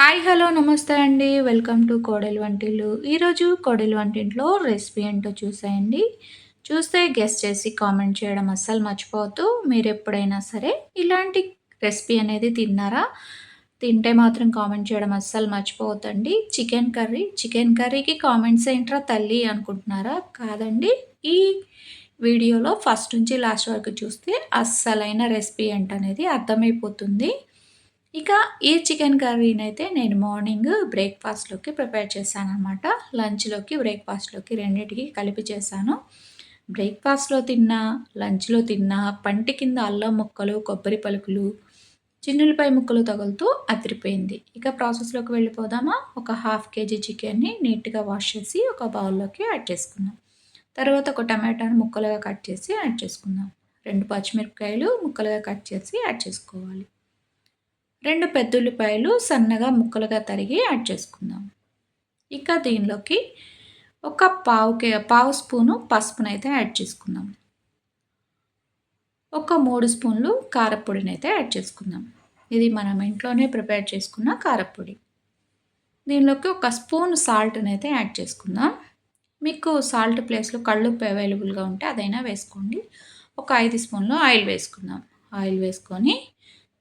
Hi! Hello! నమస్తే అండి. Welcome to కోడలి వంటిల్లు. ఈరోజు కోడలి వంటింట్లో రెసిపీ ఏంటో చూసేయండి. చూస్తే గెస్ చేసి కామెంట్ చేయడం అస్సలు మర్చిపోవద్దు. మీరెప్పుడైనా సరే ఇలాంటి రెసిపీ అనేది తిన్నారా? తింటే మాత్రం కామెంట్ చేయడం అస్సలు మర్చిపోవద్దండి. Chicken curry. చికెన్ కర్రీకి కామెంట్స్ ఏంట్రా తల్లి అనుకుంటున్నారా? కాదండి. ఈ వీడియోలో ఫస్ట్ నుంచి లాస్ట్ వరకు చూస్తే అస్సలైన రెసిపీ ఏంటనేది అర్థమైపోతుంది. ఇక ఈ చికెన్ కర్రీనైతే నేను మార్నింగ్ బ్రేక్‌ఫాస్ట్‌లోకి ప్రిపేర్ చేశాననమాట. లంచ్‌లోకి, బ్రేక్‌ఫాస్ట్‌లోకి రెండిటికి కలిపి చేశాను. బ్రేక్‌ఫాస్ట్‌లో తిన్నా, లంచ్‌లో తిన్నా పంటి కింద అల్లం ముక్కలు, కొబ్బరి పలుకులు, చిన్నుల్లిపాయ ముక్కలు తగులుతూ అదిరిపోయింది. ఇక ప్రాసెస్‌లోకి వెళ్ళిపోదామా? ఒక హాఫ్ కేజీ చికెన్‌ని నీట్‌గా వాష్ చేసి ఒక బౌల్‌లోకి యాడ్ చేసుకున్నాం. తర్వాత ఒక టమాటాను ముక్కలుగా కట్ చేసి యాడ్ చేసుకుందాం. 2 పచ్చిమిరపకాయలు ముక్కలుగా కట్ చేసి యాడ్ చేసుకోవాలి. 2 పెద్దుల్లిపాయలు సన్నగా ముక్కలుగా తరిగి యాడ్ చేసుకుందాం. ఇక దీనిలోకి ఒక పావు స్పూను పసుపునైతే యాడ్ చేసుకుందాం. ఒక 3 స్పూన్లు కారప్పొడినైతే యాడ్ చేసుకుందాం. ఇది మనం ఇంట్లోనే ప్రిపేర్ చేసుకున్న కారప్పొడి. దీనిలోకి ఒక స్పూన్ సాల్ట్‌నైతే యాడ్ చేసుకుందాం. మీకు సాల్ట్ ప్లేస్‌లో కల్లుప్పు అవైలబుల్‌గా ఉంటే అదైనా వేసుకోండి. ఒక 5 స్పూన్లు ఆయిల్ వేసుకుందాం. ఆయిల్ వేసుకొని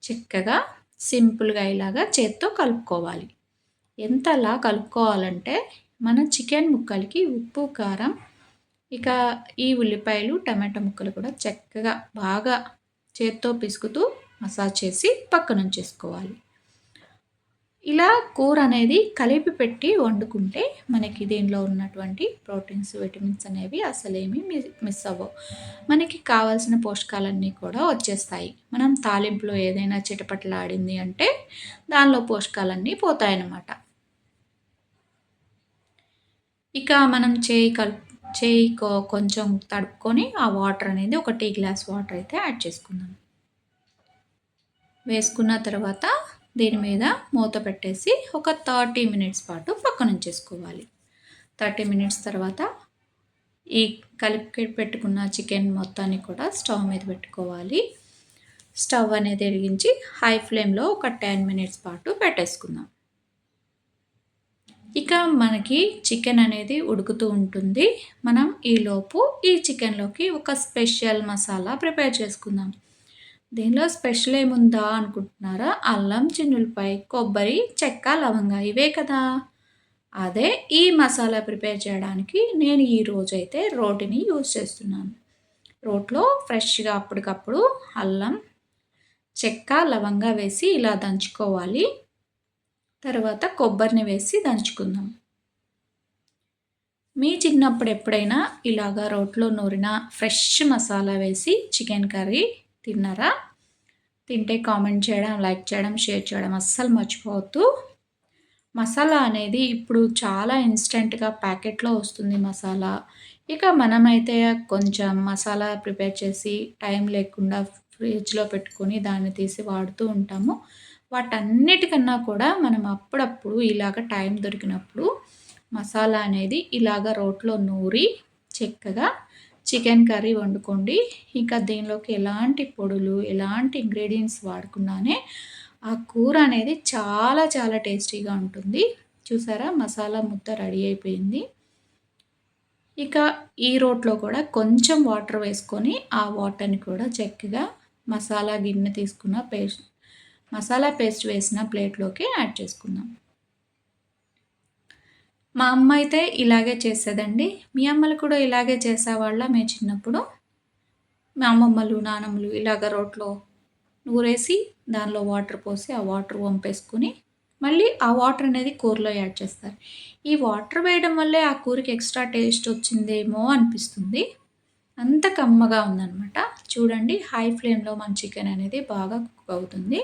చక్కగా సింపుల్‌గా ఇలాగా చేత్తో కలుపుకోవాలి. ఎంతలా కలుపుకోవాలంటే మన చికెన్ ముక్కలకి ఉప్పు, కారం, ఇక ఈ ఉల్లిపాయలు, టమాటా ముక్కలు కూడా చక్కగా బాగా చేత్తో పిసుకుతూ మసాజ్ చేసి పక్కనుంచేసుకోవాలి. ఇలా కూర అనేది కలిపి పెట్టి వండుకుంటే మనకి దీనిలో ఉన్నటువంటి ప్రోటీన్స్, విటమిన్స్ అనేవి అసలేమీ మిస్ అవ్వవు. మనకి కావాల్సిన పోషకాలన్నీ కూడా వచ్చేస్తాయి. మనం తాలింపులో ఏదైనా చిటపటలాడింది అంటే దానిలో పోషకాలన్నీ పోతాయన్నమాట. ఇక మనం చేయి కొంచెం తడుపుకొని ఆ వాటర్ అనేది ఒక టీ గ్లాస్ వాటర్ అయితే యాడ్ చేసుకుందాం. వేసుకున్న తర్వాత దీని మీద మూత పెట్టేసి ఒక 30 మినిట్స్ పాటు పక్కనుంచేసుకోవాలి. 30 మినిట్స్ తర్వాత ఈ కలిపి పెట్టుకున్న చికెన్ మొత్తాన్ని కూడా స్టవ్ మీద పెట్టుకోవాలి. స్టవ్ అనేది వెలిగించి హై ఫ్లేమ్‌లో ఒక 10 మినిట్స్ పాటు పెట్టేసుకుందాం. ఇక మనకి చికెన్ అనేది ఉడుకుతూ ఉంటుంది. మనం ఈలోపు ఈ చికెన్‌లోకి ఒక స్పెషల్ మసాలా ప్రిపేర్ చేసుకుందాం. దీనిలో స్పెషల్ ఏముందా అనుకుంటున్నారా? అల్లం, చిన్నుల్లిపాయ, కొబ్బరి, చెక్క, లవంగా ఇవే కదా! అదే ఈ మసాలా ప్రిపేర్ చేయడానికి నేను ఈరోజైతే రోటిని యూజ్ చేస్తున్నాను. రోట్లో ఫ్రెష్‌గా అప్పటికప్పుడు అల్లం, చెక్క, లవంగా వేసి ఇలా దంచుకోవాలి. తర్వాత కొబ్బరిని వేసి దంచుకుందాం. మీ చిన్నప్పుడు ఎప్పుడైనా ఇలాగా రోట్లో నూరిన ఫ్రెష్ మసాలా వేసి చికెన్ కర్రీ తిన్నారా? తింటే కామెంట్ చేయడం, లైక్ చేయడం, షేర్ చేయడం అస్సలు మర్చిపోవద్దు. మసాలా అనేది ఇప్పుడు చాలా ఇన్‌స్టంట్‌గా ప్యాకెట్‌లో వస్తుంది మసాలా. ఇక మనమైతే కొంచెం మసాలా ప్రిపేర్ చేసి టైం లేకుండా ఫ్రిడ్జ్‌లో పెట్టుకొని దాన్ని తీసి వాడుతూ ఉంటాము. వాటన్నిటికన్నా కూడా మనం అప్పుడప్పుడు ఇలాగ టైం దొరికినప్పుడు మసాలా అనేది ఇలాగ రోట్లో నూరి చక్కగా చికెన్ కర్రీ వండుకోండి. ఇంకా దీనిలోకి ఎలాంటి పొడులు, ఎలాంటి ఇంగ్రీడియెంట్స్ వాడకుండానే ఆ కూర అనేది చాలా చాలా టేస్టీగా ఉంటుంది. చూసారా మసాలా ముద్ద రెడీ అయిపోయింది. ఇక ఈ రోట్లో కూడా కొంచెం వాటర్ వేసుకొని ఆ వాటర్‌ని కూడా చక్కగా మసాలా గిన్నె తీసుకున్న మసాలా పేస్ట్ వేసిన ప్లేట్‌లోకి యాడ్ చేసుకుందాం. మా అమ్మ అయితే ఇలాగే చేసేదండి. మీ అమ్మలు కూడా ఇలాగే చేసేవాళ్ళా మీ చిన్నప్పుడు? మా అమ్మమ్మలు, నానమ్మలు ఇలాగ రోట్లో నూరేసి దానిలో వాటర్ పోసి ఆ వాటర్ వంపేసుకొని మళ్ళీ ఆ వాటర్ అనేది కూరలో యాడ్ చేస్తారు. ఈ వాటర్ వేయడం వల్లే ఆ కూరకి ఎక్స్ట్రా టేస్ట్ వచ్చిందేమో అనిపిస్తుంది. అంత కమ్మగా ఉందనమాట. చూడండి హై ఫ్లేమ్‌లో మన చికెన్ అనేది బాగా కుక్ అవుతుంది.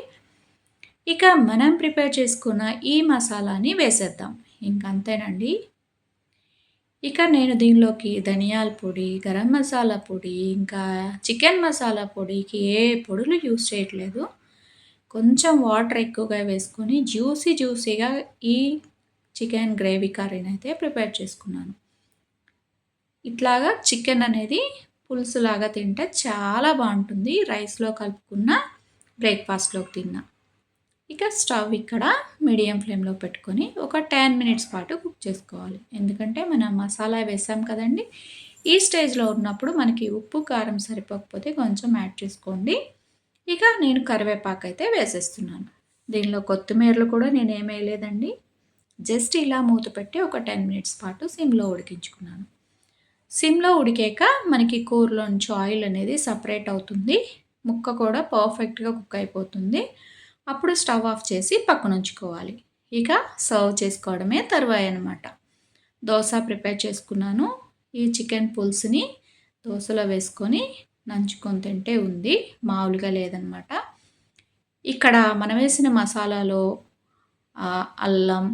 ఇక మనం ప్రిపేర్ చేసుకున్న ఈ మసాలాని వేసేద్దాం. ఇంకంతేనండి. ఇక నేను దీనిలోకి ధనియాల పొడి, గరం మసాలా పొడి, ఇంకా చికెన్ మసాలా పొడికి ఏ పొడులు యూజ్ చేయట్లేదు. కొంచెం వాటర్ ఎక్కువగా వేసుకొని జ్యూసీగా ఈ చికెన్ గ్రేవీ కర్రీనైతే ప్రిపేర్ చేసుకున్నాను. ఇట్లాగా చికెన్ అనేది పులుసులాగా తింటే చాలా బావుంటుంది. రైస్‌లో కలుపుకున్న, బ్రేక్‌ఫాస్ట్‌లోకి తిన్నా. ఇక స్టవ్ ఇక్కడ మీడియం ఫ్లేమ్లో పెట్టుకొని ఒక 10 మినిట్స్ పాటు కుక్ చేసుకోవాలి. ఎందుకంటే మనం మసాలా వేసాం కదండి. ఈ స్టేజ్లో ఉన్నప్పుడు మనకి ఉప్పు కారం సరిపోకపోతే కొంచెం యాడ్ చేసుకోండి. ఇక నేను కరివేపాకు అయితే వేసేస్తున్నాను. దీనిలో కొత్తిమీరలు కూడా నేనేం వేయలేదండి. జస్ట్ ఇలా మూత పెట్టి ఒక 10 మినిట్స్ పాటు సిమ్లో ఉడికించుకున్నాను. సిమ్లో ఉడికాక మనకి కూరలోంచి ఆయిల్ అనేది సపరేట్ అవుతుంది. ముక్క కూడా పర్ఫెక్ట్గా కుక్ అయిపోతుంది. అప్పుడు స్టవ్ ఆఫ్ చేసి పక్కన ఉంచుకోవాలి. ఇక సర్వ్ చేసుకోవడమే తరువాయి అన్నమాట. దోస ప్రిపేర్ చేసుకున్నాను. ఈ చికెన్ పులుసుని దోసలో వేసుకొని నంచుకొని తింటే ఉంది. మామూలుగా లేదనమాట. ఇక్కడ మనం వేసిన మసాలాలో అల్లం,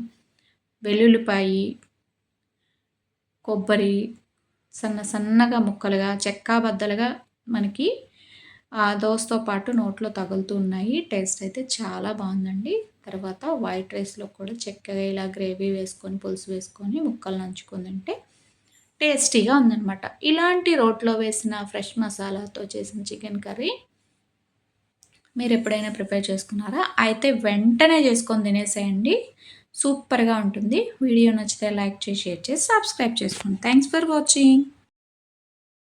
వెల్లుల్లిపాయి, కొబ్బరి సన్నగా ముక్కలుగా చెక్కాబద్దలుగా మనకి దోసతో పాటు నోట్లో తగులుతూ ఉన్నాయి. టేస్ట్ అయితే చాలా బాగుందండి. తర్వాత వైట్ రైస్లో కూడా చక్కగా ఇలా గ్రేవీ వేసుకొని పులుసు వేసుకొని ముక్కలు నంచుకొని తింటే టేస్టీగా ఉందన్నమాట. ఇలాంటి రోట్లో వేసిన ఫ్రెష్ మసాలాతో చేసిన చికెన్ కర్రీ మీరు ఎప్పుడైనా ప్రిపేర్ చేసుకున్నారా? అయితే వెంటనే చేసుకొని తినేసేయండి. సూపర్గా ఉంటుంది. వీడియో నచ్చితే లైక్ చేసి షేర్ చేసి సబ్స్క్రైబ్ చేసుకోండి. Thanks for watching.